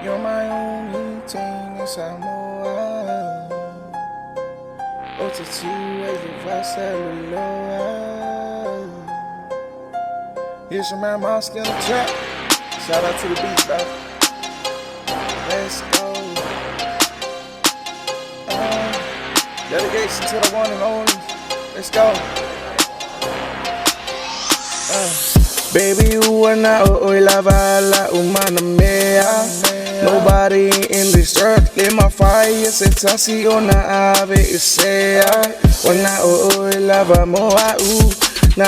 You're my only TEINE SAMOA. OTT vai celular. Here's some man Mosque in the trap. Shout out to the beats, bro. Let's go. Dedication to the one and only. Let's go. Baby, you are not lava la umana mea. Nobody in this earth lit my fire. Sentasi ona ave isea. Wana lava moa u. Na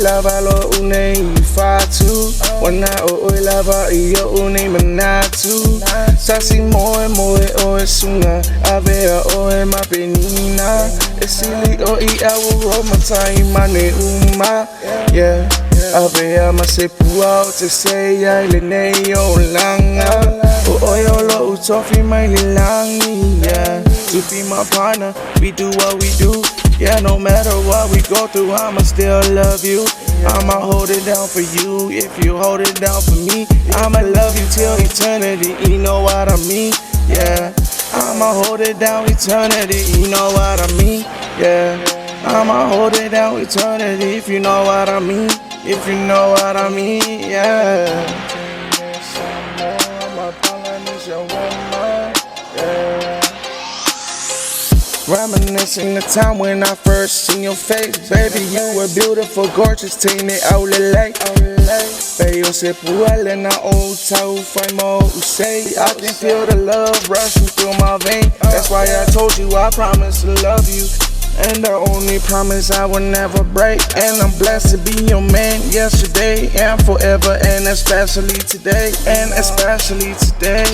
lava lo une fatu. Wana lava iyo une manatu. Sasi moe oe sunga. Avea oe mapenina. Esili o I awu romatai mane uma. Yeah. Avea masepua o te seia ile nei o langa. O oyo lo utofi mai lilangi, yeah. To be my partner, we do what we do. Yeah, no matter what we go through, I'ma still love you. I'ma hold it down for you, if you hold it down for me. I'ma love you till eternity, you know what I mean, yeah. I'ma hold it down eternity, you know what I mean, yeah. I'ma hold it down eternity, if you know what I mean. If you know what I mean, yeah. I'm a Polynesian woman, yeah. Reminiscing the time when I first seen your face. Baby, you were beautiful, gorgeous, TEINE aulele. Bayo se puele na o tau fai mo usei. I can feel the love rushing through my veins. That's why I told you I promise to love you. And the only promise I will never break. And I'm blessed to be your man yesterday and forever, and especially today. And especially today.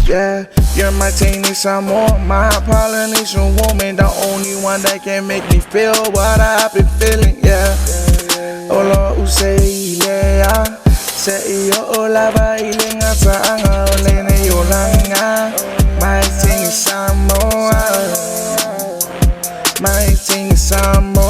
Yeah, you're my TEINE Samoa, my Polynesian woman, the only one that can make me feel what I've been feeling. Yeah. Olo usei ilea, se iyo lava ilinga sa anga olene yolanga. My TEINE Samoa. My TEINE Samoa.